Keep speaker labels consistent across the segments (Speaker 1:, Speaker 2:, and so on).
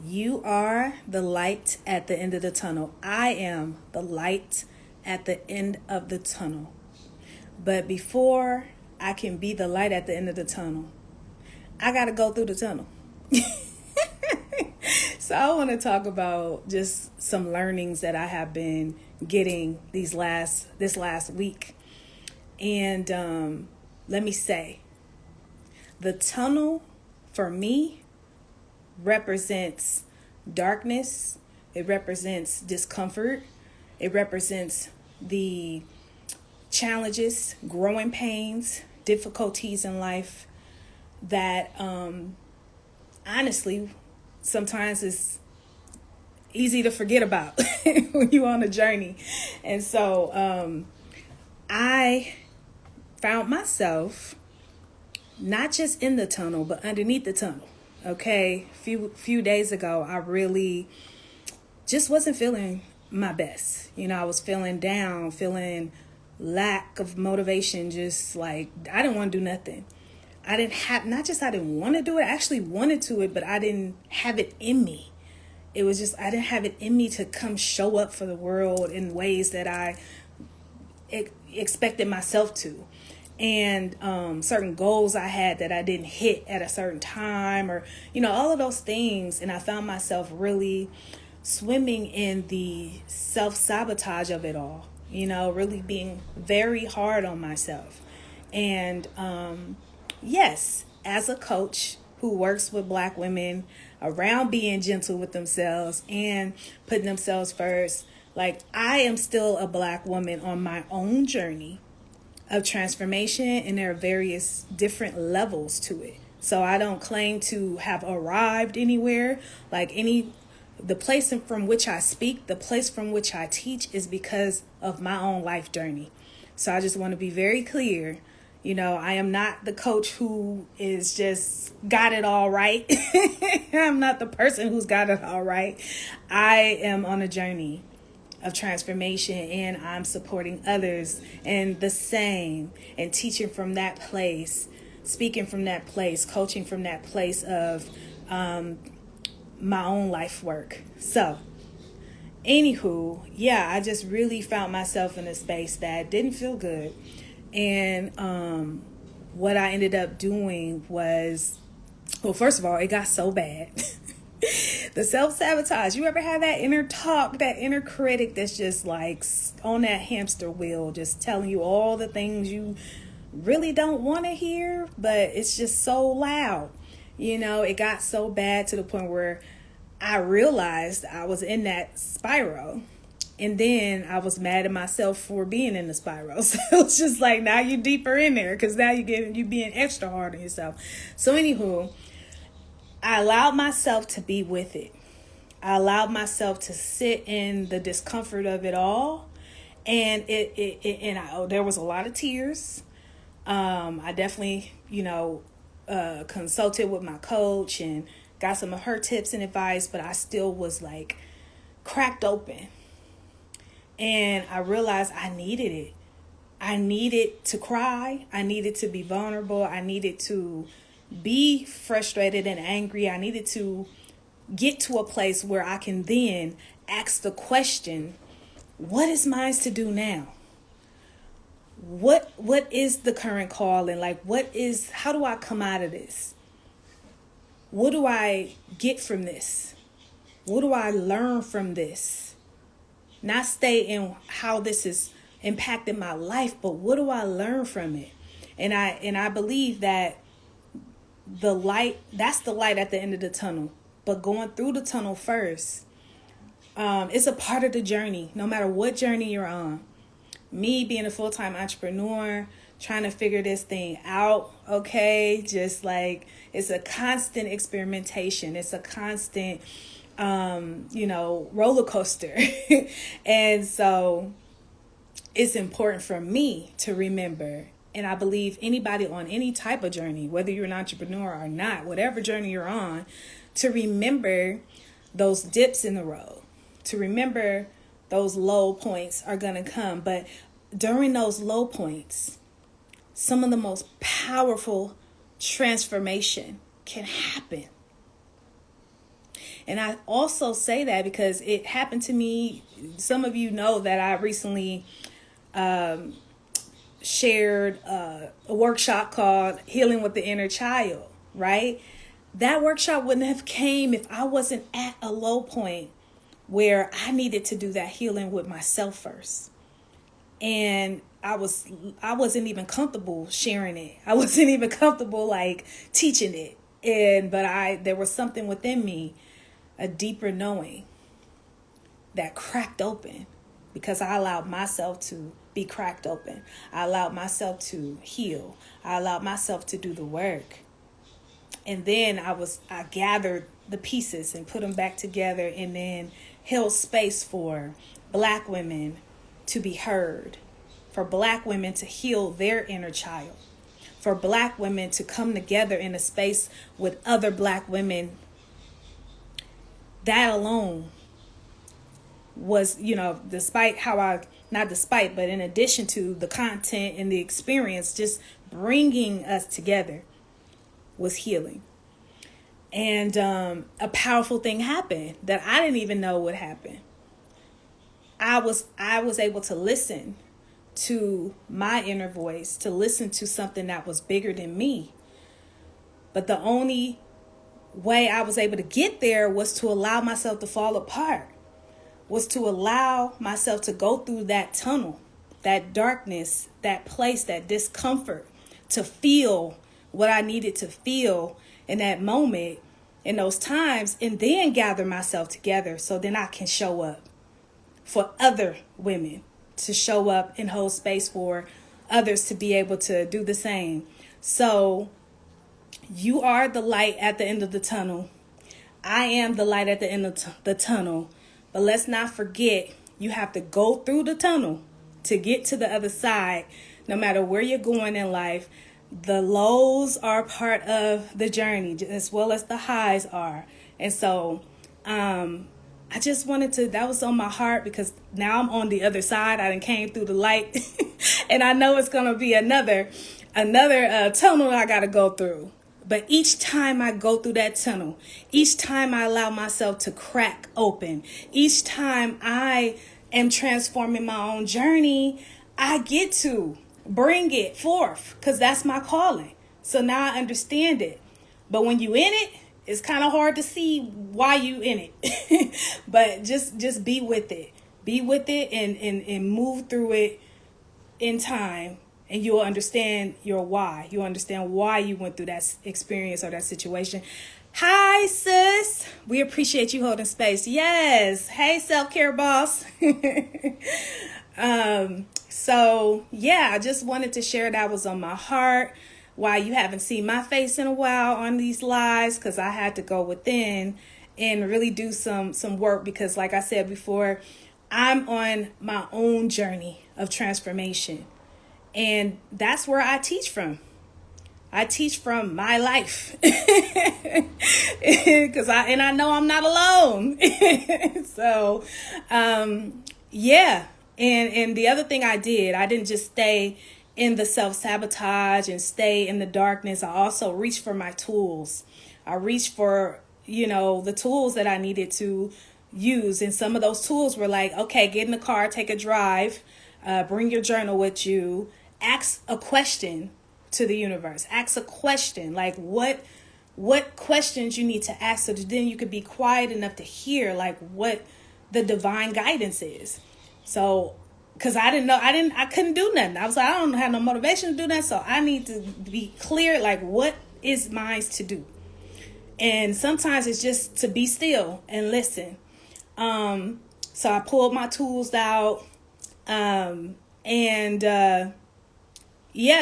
Speaker 1: You are the light at the end of the tunnel. I am the light at the end of the tunnel. But before I can be the light at the end of the tunnel, I got to go through the tunnel. So I want to talk about just some learnings that I have been getting this last week. And let me say, the tunnel for me represents darkness. It represents discomfort. It represents the challenges, growing pains, difficulties in life that honestly sometimes it's easy to forget about when you're on a journey. And so I found myself not just in the tunnel, but underneath the tunnel. Okay, few days ago, I really just wasn't feeling my best. I was feeling down, feeling lack of motivation, just like I didn't want to do nothing. I didn't want to do it. I actually wanted to it, but I didn't have it in me. It was just, I didn't have it in me to come show up for the world in ways that I expected myself to. And certain goals I had that I didn't hit at a certain time, or, all of those things. And I found myself really swimming in the self-sabotage of it all, really being very hard on myself. And yes, as a coach who works with Black women around being gentle with themselves and putting themselves first, like I am still a Black woman on my own journey of transformation, and there are various different levels to it. So I don't claim to have arrived anywhere. The place from which I speak, the place from which I teach is because of my own life journey. So I just want to be very clear. I am not the coach who is just got it all right. I'm not the person who's got it all right. I am on a journey of transformation, and I'm supporting others in the same, and teaching from that place, speaking from that place, coaching from that place of my own life work. So anywho, I just really found myself in a space that didn't feel good. And what I ended up doing was, well, first of all, it got so bad. The self-sabotage. You ever have that inner talk, that inner critic that's just like on that hamster wheel, just telling you all the things you really don't want to hear, but it's just so loud. It got so bad to the point where I realized I was in that spiral. And then I was mad at myself for being in the spiral. So it's just like, now you're deeper in there, because now you're being extra hard on yourself. So anywho, I allowed myself to be with it. I allowed myself to sit in the discomfort of it all. And there was a lot of tears. I definitely, consulted with my coach and got some of her tips and advice, but I still was like cracked open. And I realized I needed it. I needed to cry. I needed to be vulnerable. I needed to be frustrated and angry. I needed to get to a place where I can then ask the question, what is mine to do now? What is the current call? And how do I come out of this? What do I get from this? What do I learn from this? Not stay in how this is impacting my life, but what do I learn from it? And I believe that that's the light at the end of the tunnel. But going through the tunnel first, it's a part of the journey, no matter what journey you're on. Me being a full-time entrepreneur, trying to figure this thing out, okay? Just like, it's a constant experimentation. It's a constant roller coaster. And so it's important for me to remember, and I believe anybody on any type of journey, whether you're an entrepreneur or not, whatever journey you're on, to remember those dips in the road, to remember those low points are going to come. But during those low points, some of the most powerful transformation can happen. And I also say that because it happened to me. Some of you know that I recently shared a workshop called Healing with the Inner Child, right? That workshop wouldn't have came if I wasn't at a low point where I needed to do that healing with myself first. And I wasn't even comfortable sharing it. I wasn't even comfortable like teaching it. But there was something within me, a deeper knowing that cracked open because I allowed myself to be cracked open. I allowed myself to heal. I allowed myself to do the work. And then I gathered the pieces and put them back together, and then held space for Black women to be heard, for Black women to heal their inner child, for Black women to come together in a space with other Black women. That alone was, despite not despite, but in addition to the content and the experience, just bringing us together was healing. And a powerful thing happened that I didn't even know would happen. I was able to listen to my inner voice, to listen to something that was bigger than me. But the only way I was able to get there was to allow myself to fall apart, was to allow myself to go through that tunnel, that darkness, that place, that discomfort, to feel what I needed to feel in that moment, in those times, and then gather myself together so then I can show up for other women, to show up and hold space for others to be able to do the same. So you are the light at the end of the tunnel. I am the light at the end of the tunnel. But let's not forget, you have to go through the tunnel to get to the other side. No matter where you're going in life, the lows are part of the journey as well as the highs are. And so I just wanted to, that was on my heart because now I'm on the other side. I done came through the light and I know it's going to be another tunnel I got to go through. But each time I go through that tunnel, each time I allow myself to crack open, each time I am transforming my own journey, I get to bring it forth because that's my calling. So now I understand it. But when you in it, it's kind of hard to see why you in it. But just be with it. Be with it and move through it in time. And you'll understand your why. You'll understand why you went through that experience or that situation. Hi, sis. We appreciate you holding space. Yes. Hey, self-care boss. So, yeah, I just wanted to share that was on my heart. Why you haven't seen my face in a while on these lives, because I had to go within and really do some work. Because like I said before, I'm on my own journey of transformation. And that's where I teach from. I teach from my life. Because I know I'm not alone. So, yeah. And the other thing I didn't just stay in the self-sabotage and stay in the darkness. I also reached for my tools. I reached for, the tools that I needed to use. And some of those tools were like, okay, get in the car, take a drive, bring your journal with you. Ask a question to the universe. Ask a question, like what questions you need to ask so that then you could be quiet enough to hear like what the divine guidance is. So, because I didn't know, I couldn't do nothing. I was like, I don't have no motivation to do that. So I need to be clear, like what is mine to do? And sometimes it's just to be still and listen. So I pulled my tools out,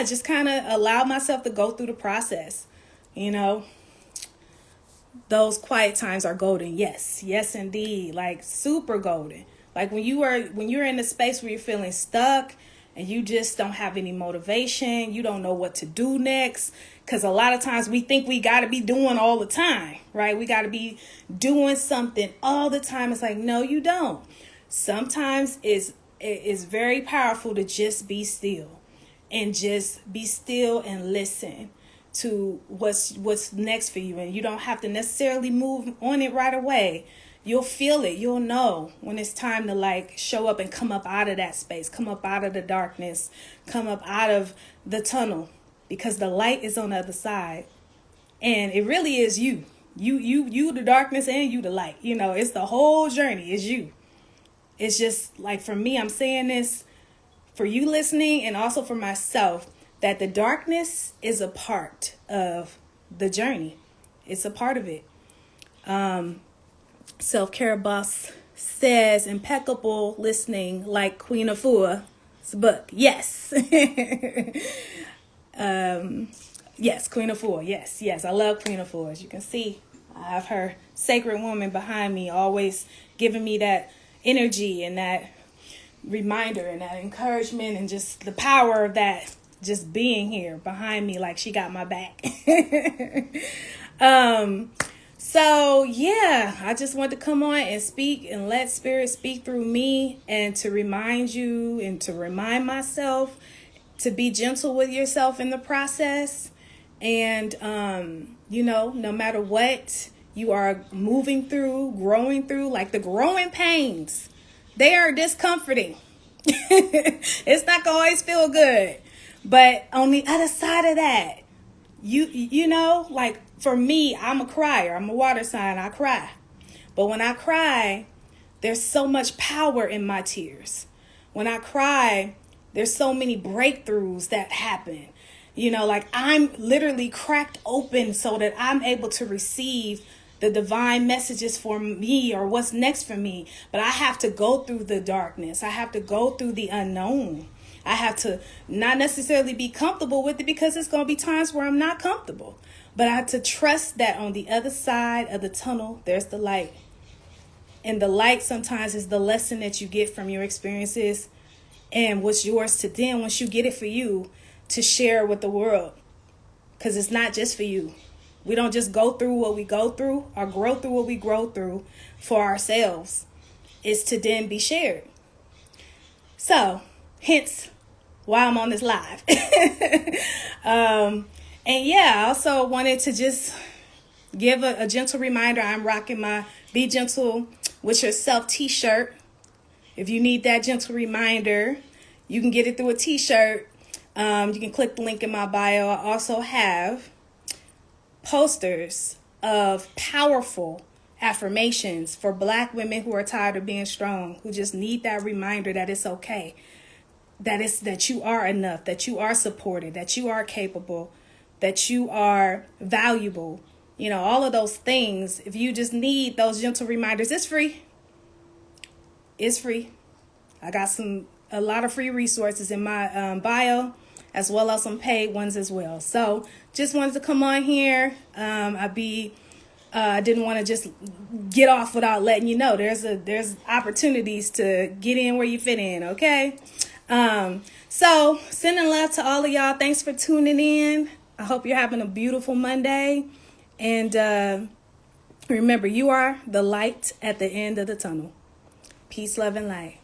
Speaker 1: just kind of allow myself to go through the process. Those quiet times are golden. Yes, indeed. Like super golden. Like when you're in a space where you're feeling stuck and you just don't have any motivation, you don't know what to do next. Because a lot of times we think we got to be doing all the time, right? We got to be doing something all the time. It's like, no, you don't. Sometimes it's very powerful to just be still. And just be still and listen. to what's next for you, and you don't have to necessarily move on it right away. You'll feel it. You'll know when it's time to like show up and come up out of that space, come up out of the darkness, come up out of the tunnel, because the light is on the other side. And it really is you. You the darkness, and you the light. You know, it's the whole journey. It's you. It's just like, for me, I'm saying this for you listening, and also for myself, that the darkness is a part of the journey. It's a part of it. Self-Care Boss says, impeccable listening like Queen Afua's book. Yes. Yes, Queen Afua. Yes. I love Queen Afua. As you can see, I have her sacred woman behind me, always giving me that energy and that reminder and that encouragement, and just the power of that just being here behind me, like she got my back. So yeah, I just want to come on and speak and let Spirit speak through me, and to remind you and to remind myself to be gentle with yourself in the process. And, no matter what you are moving through, growing through, like the growing pains, they are discomforting. It's not going to always feel good. But on the other side of that, you know, like for me, I'm a crier. I'm a water sign. I cry. But when I cry, there's so much power in my tears. When I cry, there's so many breakthroughs that happen. You know, like I'm literally cracked open so that I'm able to receive the divine messages for me, or what's next for me. But I have to go through the darkness. I have to go through the unknown. I have to not necessarily be comfortable with it, because it's going to be times where I'm not comfortable. But I have to trust that on the other side of the tunnel, there's the light. And the light sometimes is the lesson that you get from your experiences, and what's yours to then, once you get it for you, to share with the world. Because it's not just for you. We don't just go through what we go through, or grow through what we grow through for ourselves. It's to then be shared. So, hence why I'm on this live. And yeah, I also wanted to just give a gentle reminder. I'm rocking my Be Gentle with Yourself t-shirt. If you need that gentle reminder, you can get it through a t-shirt. You can click the link in my bio. I also have posters of powerful affirmations for Black women who are tired of being strong, who just need that reminder that it's okay, that you are enough, that you are supported, that you are capable, that you are valuable. You know, all of those things. If you just need those gentle reminders, it's free. It's free. I got a lot of free resources in my bio, as well as some paid ones as well. So just wanted to come on here. I didn't want to just get off without letting you know there's opportunities to get in where you fit in. Okay. So sending love to all of y'all. Thanks for tuning in. I hope you're having a beautiful Monday. And remember, you are the light at the end of the tunnel. Peace, love, and light.